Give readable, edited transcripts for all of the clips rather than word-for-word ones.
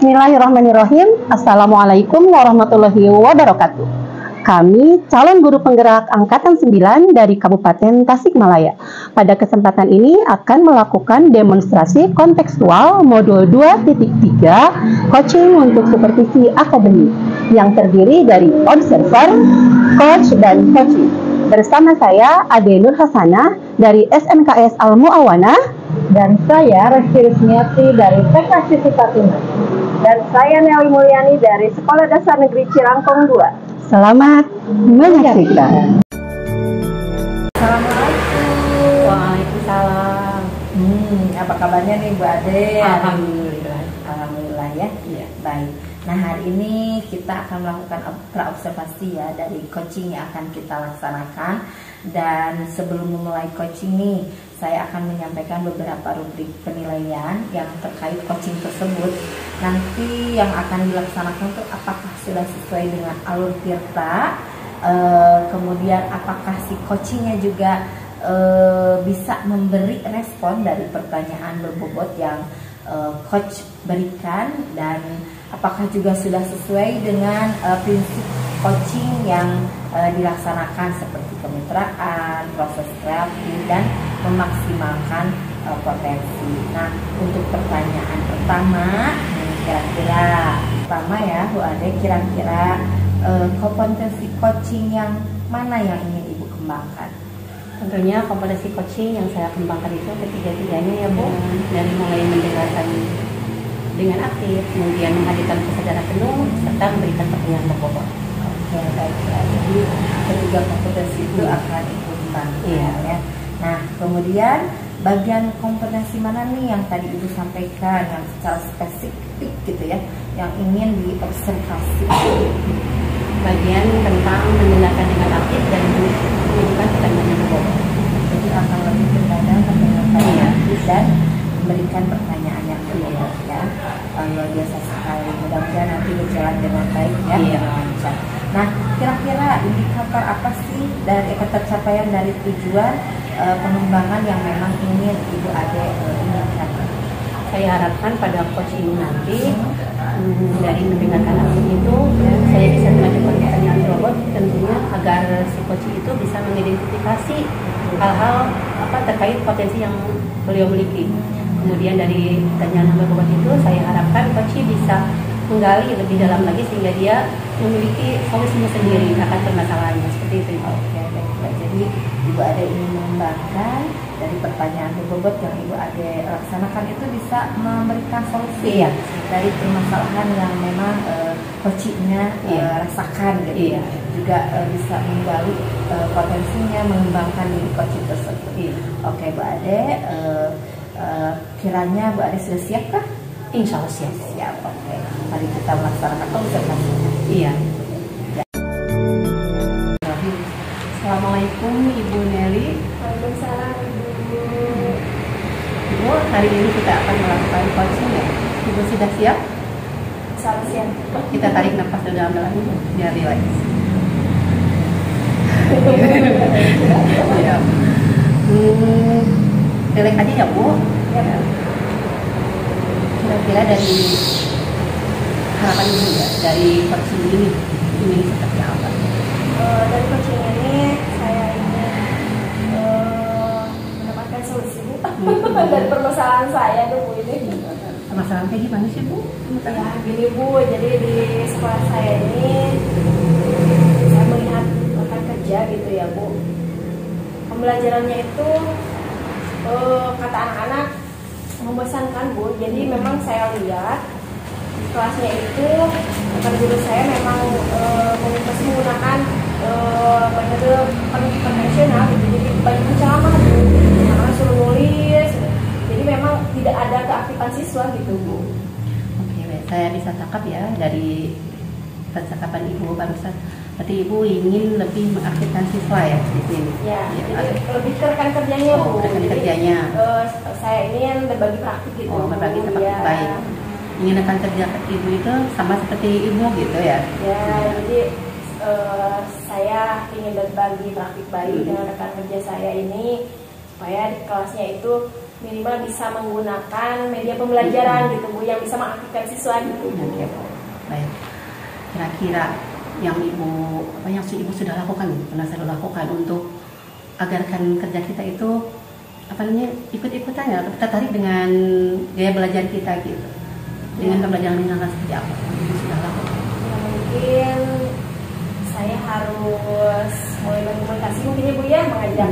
Bismillahirrahmanirrahim. Assalamualaikum warahmatullahi wabarakatuh. Kami calon guru penggerak Angkatan 9 dari Kabupaten Tasikmalaya. Pada kesempatan ini akan melakukan demonstrasi kontekstual modul 2.3 coaching untuk supervisi akademik yang terdiri dari observer, coach, dan coaching. Bersama saya Ade Nur Hasanah dari SMKS Al Muawanah, dan saya Reski Rismiati dari TK Siti Fatimah, dan saya Nelly Mulyani dari Sekolah Dasar Negeri Cirangkong 2. Selamat menyaksikan. Assalamualaikum. Waalaikumsalam. Apa kabarnya nih Bu Ade? Alhamdulillah. Alhamdulillah ya. Iya. Baik. Nah, hari ini kita akan melakukan praobservasi ya dari coaching yang akan kita laksanakan. Dan sebelum memulai coaching nih, saya akan menyampaikan beberapa rubrik penilaian yang terkait coaching tersebut. Nanti yang akan dilaksanakan itu apakah sudah sesuai dengan alur tirta, kemudian apakah si coachingnya juga bisa memberi respon dari pertanyaan berbobot yang coach berikan, dan apakah juga sudah sesuai dengan prinsip coaching yang dilaksanakan seperti kemitraan, proses kreatif, dan memaksimalkan potensi. Nah, untuk pertanyaan pertama, pertama ya Bu Ade, kira-kira kompetensi coaching yang mana yang ingin Ibu kembangkan? Tentunya kompetensi coaching yang saya kembangkan itu ketiga-tiganya ya Bu, dari mulai mendengarkan dengan aktif, kemudian menghadirkan kesadaran penuh, serta memberikan pertanyaan berbobot. Oke, baiklah. Jadi ketiga kompetensi itu akan ikut ya. Nah, kemudian bagian kompetensi mana nih yang tadi Ibu sampaikan yang secara spesifik gitu ya, yang ingin diobservasi? Bagian tentang mendengarkan dengan aktif dan menunjukkan pertanyaan yang berbobot. Jadi akan lebih kepada mendengarkan aktif dan memberikan pertanyaan yang berbobot ya. Luar biasa sekali. Mudah-mudahan nanti berjalan dengan baik ya, dengan lancar. Nah, kira-kira indikator apa sih dari ketercapaian dari tujuan pengembangan yang memang ingin Ibu Ade inginkan? Saya harapkan pada coach ini nanti dari mendengarkan aktif itu saya bisa mengajukan pertanyaan robot, tentunya agar si coach itu bisa mengidentifikasi hal-hal terkait potensi yang beliau miliki. Kemudian dari pertanyaan robot itu saya harapkan coach bisa menggali lebih dalam lagi sehingga dia memiliki solusinya sendiri akan permasalahannya, seperti itu. Oke, baik. Jadi Ibu Ade ingin mengembangkan dari pertanyaan berbobot yang Ibu Ade laksanakan itu bisa memberikan solusi ya dari permasalahan yang memang coachingnya rasakan gitu. Juga bisa menggali potensinya, mengembangkan diri coaching tersebut. Oke, Bu Ade, kiranya Bu Ade sudah siap kah? Insya Allah siap. Oke, mari kita melaksanakan observasinya. Iya. Assalamualaikum Ibu Nelly. Waalaikumsalam Ibu, hari ini kita akan melakukan coaching ya. Ibu sudah siap? Siap. Kita tarik nafas dalam-dalam dulu biar relax. Ya. Relax aja ya Bu. Ya. Kira-kira dari harapan Ibu ya, dari coaching ini seperti apa? Dari coaching ini saya ingin mendapatkan solusi Bu dari permasalahan saya tuh Bu ini. Masalah kayak gimana sih Bu? Ya gini Bu, jadi di sekolah saya ini saya melihat rekan kerja gitu ya Bu. Pembelajarannya itu kata anak-anak membosankan Bu. Jadi memang saya lihat di kelasnya itu rekan guru saya memang masih menggunakan metode konvensional gitu. Jadi banyak menceramah Bu, karena suruh nulis. Jadi memang tidak ada keaktifan siswa gitu Bu. Oke, baik. Saya bisa tangkap ya dari percakapan Ibu barusan. Berarti Ibu ingin lebih mengaktifkan siswa ya di sini? Ya, jadi lebih ke rekan kerjanya Bu. Rekan kerjanya. Saya ini yang berbagi praktik gitu. Berbagi praktik baik. Ingin rekan kerja Ibu itu sama seperti Ibu gitu ya? Ya, jadi saya ingin berbagi praktik baik dengan rekan kerja saya ini supaya di kelasnya itu minimal bisa menggunakan media pembelajaran gitu Bu, yang bisa mengaktifkan siswa gitu. Oke, baik. Kira-kira yang ibu sudah lakukan, pernah saya lakukan untuk agarkan kerja kita itu ikut-ikutan ya, tertarik dengan gaya belajar kita gitu, dengan pembelajaran lingkungan seperti apa ibu sudah lakukan? Ya, mungkin saya harus mulai berkomunikasi mungkin ya Bu ya, mengajak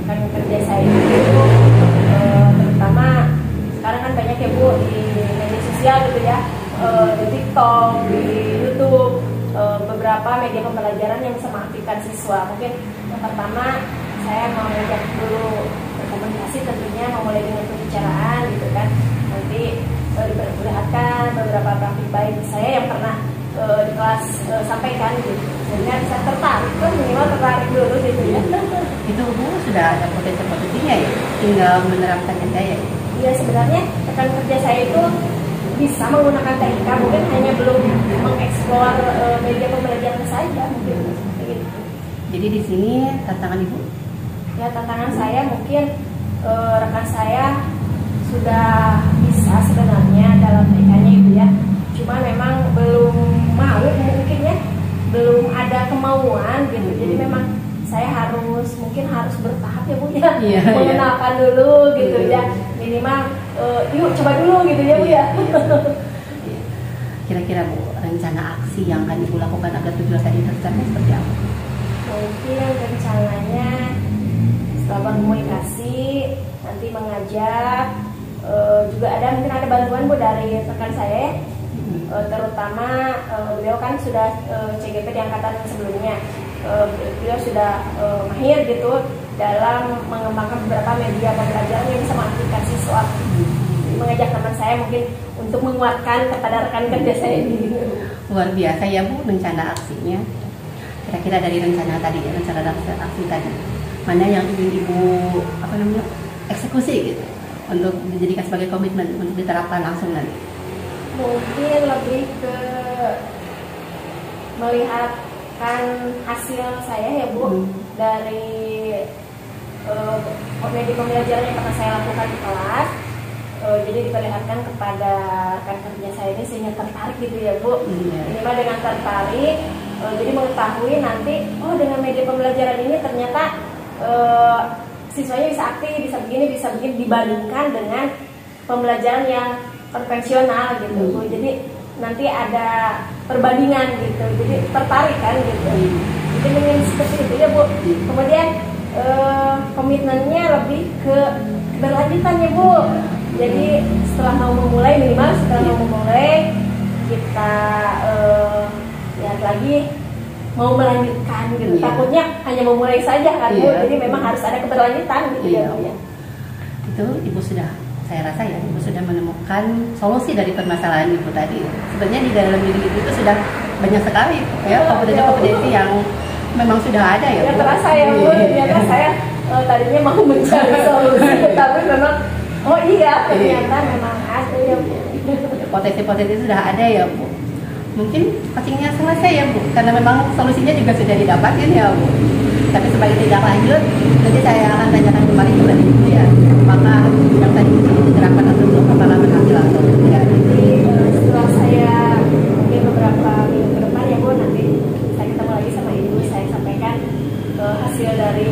rekan kerja saya itu, terutama sekarang kan banyak ya Bu di media sosial gitu ya, di TikTok, di YouTube, beberapa media pembelajaran yang bisa mengaktifkan siswa. Mungkin yang pertama saya mau ngajak dulu berkomunikasi, tentunya memulai dengan pembicaraan gitu kan, nanti diperlihatkan beberapa praktik baik saya yang pernah di kelas sampaikan gitu, sehingga bisa tertarik, kan minimal tertarik dulu gitu ya. Itu Bu sudah ada potensi-potensinya ya, tinggal menerapkannya saya ya? Iya, sebenarnya rekan kerja saya itu bisa menggunakan TIK, mungkin hanya belum mengeksplor media pembelajaran saja mungkin gitu. Jadi di sini tantangan ibu? Ya, tantangan saya mungkin rekan saya sudah bisa sebenarnya dalam TIK-nya itu ya, cuma memang belum mau mungkin ya, belum ada kemauan gitu. Jadi memang saya mungkin harus bertahap ya Bu ya, mengenalkan dulu gitu ya, minimal yuk coba dulu gitu ya Bu ya. Kira-kira Bu, rencana aksi yang akan ibu lakukan agar tujuan tadi tercapai seperti apa? Mungkin rencananya setelah berkomunikasi nanti mengajak, juga mungkin ada bantuan Bu dari rekan saya, terutama beliau kan sudah CGP di angkatan sebelumnya, beliau sudah mahir gitu dalam mengembangkan beberapa media pembelajaran yang bisa mengaktifkan siswa. Jadi mengajak teman saya mungkin untuk menguatkan kepada rekan kerja saya ini. Luar biasa ya Bu rencana aksinya. Kira-kira dari rencana aksi tadi, mana yang ingin ibu eksekusi gitu untuk dijadikan sebagai komitmen untuk diterapkan langsung nanti? Mungkin lebih ke melihatkan hasil saya ya Bu, dari media pembelajaran yang pernah saya lakukan di kelas. Jadi diperlihatkan kepada rekan kerja saya ini sehingga tertarik gitu ya Bu. Minimal dengan tertarik, jadi mengetahui nanti dengan media pembelajaran ini ternyata siswanya bisa aktif, bisa begini dibandingkan dengan pembelajaran yang konvensional gitu Bu. Jadi nanti ada perbandingan gitu, jadi tertarik kan gitu. Jadi ingin seperti itu ya Bu. Kemudian komitmennya lebih ke keberlanjutan ya Bu. Jadi setelah mau memulai, minimal setelah mau memulai kita lihat lagi mau melanjutkan gitu. Takutnya hanya memulai saja kan Bu. Jadi memang harus ada keberlanjutan gitu ya Bu ya. Itu ibu sudah, saya rasa ya ibu sudah menemukan solusi dari permasalahan ibu tadi. Sebenarnya di dalam diri ibu itu sudah banyak sekali ya kompetensi yang memang sudah ada ya Bu. Terasa ya Bu, ternyata saya tadinya mau mencari solusi, tapi memang ternyata memang ada ya Bu. Potensi-potensi sudah ada ya Bu. Mungkin coachingnya selesai ya Bu, karena memang solusinya juga sudah didapatkan ya Bu. Tapi sebagai tidak lanjut, nanti saya akan tanyakan kembali kepada ibu ya. Maka yang tadi diterapkan atau belum, apakah berhasil atau tidak. Jadi setelah saya mungkin beberapa minggu ke depan ya Bu, nanti saya ketemu lagi sama ibu, saya sampaikan hasil dari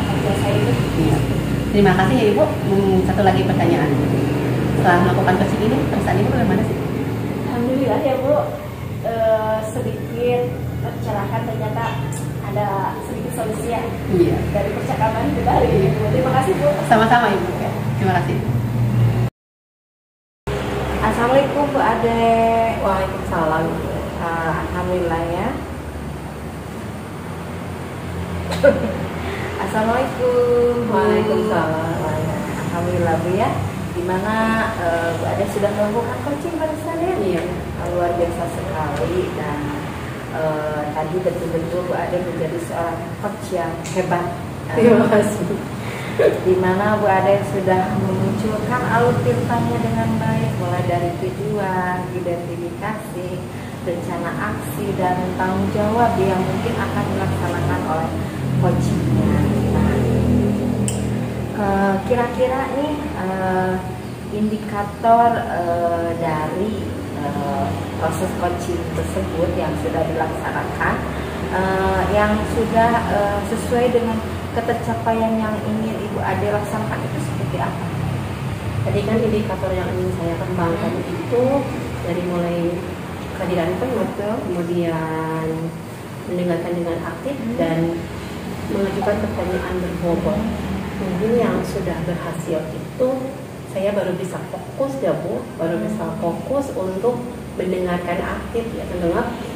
kerja saya itu. Terima kasih ya Ibu. Satu lagi pertanyaan. Setelah melakukan coaching ini, perasaan Ibu bagaimana sih? Alhamdulillah ya Bu, sedikit tercerahkan, ternyata ada sedikit solusi ya dari percakapan kita hari ini Bu. Terima kasih Bu. Sama-sama Ibu ya. Terima kasih. Assalamualaikum Bu Ade. Waalaikumsalam. Alhamdulillah ya. Assalamualaikum. Waalaikumsalam. Alhamdulillah Bu ya. Dimana Bu Ade sudah melakukan coaching barusan ya? Iya. Luar biasa sekali, dan tadi betul-betul Bu Ade menjadi seorang coach yang hebat. Terima kasih. Dimana Bu Ade sudah memunculkan alur ceritanya dengan baik, mulai dari tujuan, identifikasi, rencana aksi, dan tanggung jawab yang mungkin akan dilaksanakan oleh coachingnya. Nah, kira-kira nih indikator dari proses coaching tersebut yang sudah dilaksanakan, yang sudah sesuai dengan ketercapaian yang ingin Ibu Ade laksanakan itu seperti apa? Tadi kan indikator yang ingin saya kembangkan itu dari mulai kehadiran penuh, kemudian mendengarkan dengan aktif dan mengajukan pertanyaan berbobot. Mungkin yang sudah berhasil itu saya baru bisa fokus ya Bu, baru bisa fokus untuk mendengarkan aktif ya.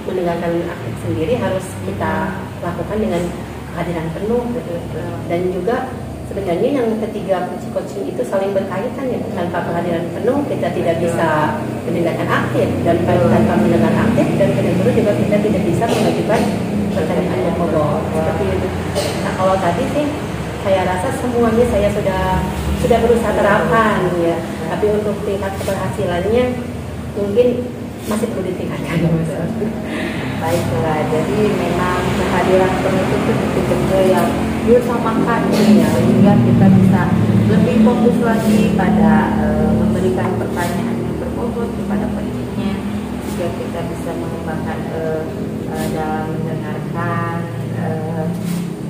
Mendengarkan aktif sendiri harus kita lakukan dengan kehadiran penuh gitu. Dan juga sebenarnya yang ketiga kunci coaching itu saling berkaitan ya. Tanpa kehadiran penuh kita tidak bisa mendengarkan aktif, dan tanpa mendengar aktif dan kedua juga kita tidak bisa mengajukan pertanyaan yang berbobot seperti itu. Nah kalau tadi sih saya rasa semuanya saya sudah berusaha terapkan ya, tapi untuk tingkat keberhasilannya mungkin masih perlu ditingkatkan. Baiklah, jadi memang kehadiran penuh itu betul-betul yang diutamakan ya, sehingga kita bisa lebih fokus lagi pada memberikan pertanyaan yang berbobot kepada coachingnya, sehingga kita bisa mengembangkan dalam mendengarkan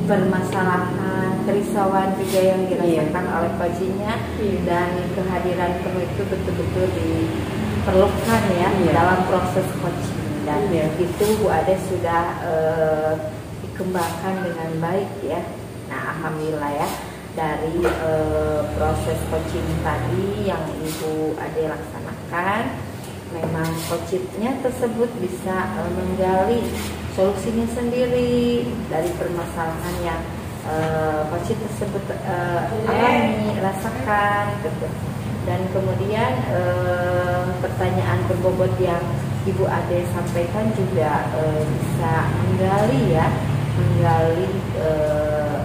permasalahan, kerisauan juga yang dirasakan oleh coachingnya, dan kehadiran penuh itu betul-betul diperlukan ya dalam proses coaching. Dan itu Bu Ade sudah dikembangkan dengan baik ya. Nah alhamdulillah ya, dari proses coaching tadi yang Ibu Ade laksanakan, memang coachingnya tersebut bisa menggali solusinya sendiri dari permasalahan yang coaching tersebut alami, rasakan gitu. Dan kemudian pertanyaan berbobot yang Ibu Ade sampaikan juga bisa menggali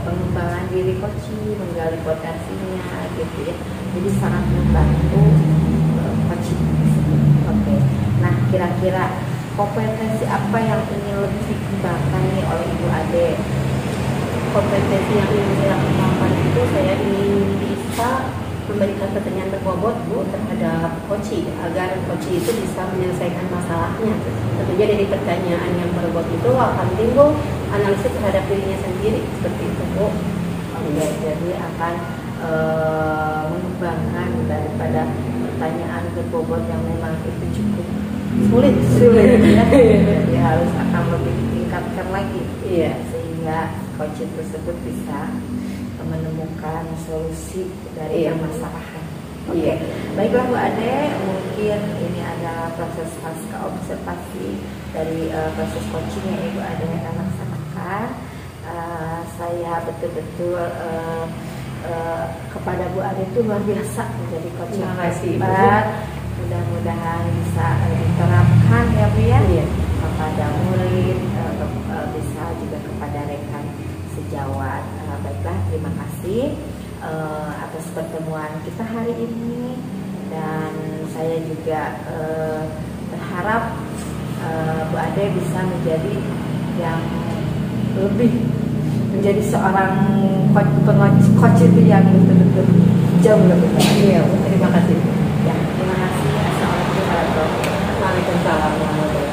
pengembangan diri coaching, menggali potensinya gitu ya. Jadi sangat membantu coaching. Oke. Nah kira-kira kompetensi apa yang ingin lebih dikembangkan nih oleh Ibu Ade? Kompetensi yang ingin saya kembangkan itu saya ingin bisa memberikan pertanyaan berbobot Bu terhadap coaching, agar coaching itu bisa menyelesaikan masalahnya. Tentunya dari pertanyaan yang berbobot itu akan timbul analisis terhadap dirinya sendiri seperti itu Bu. Jadi akan mengembangkan daripada pertanyaan berbobot yang memang itu cukup sulit ya. Jadi harus akan lebih ditingkatkan lagi sehingga coaching tersebut bisa menemukan solusi dari permasalahan. Oke. Baiklah Bu Ade, mungkin ini adalah proses pasca observasi dari proses coaching yang Ibu Ade akan laksanakan. Saya betul-betul kepada Bu Ade itu luar biasa menjadi coach yang hebat. Mudah-mudahan bisa diterapkan ya Bu ya, kepada murid, bisa juga kepada rekan sejawat. Baiklah, terima kasih atas pertemuan kita hari ini, dan saya juga berharap Bu Ade bisa menjadi yang lebih menjadi seorang coach itu yang betul-betul jauh lebih baik. Terima kasih. Ya, terima kasih. Assalamualaikum warahmatullahi wabarakatuh. Waalaikumsalam.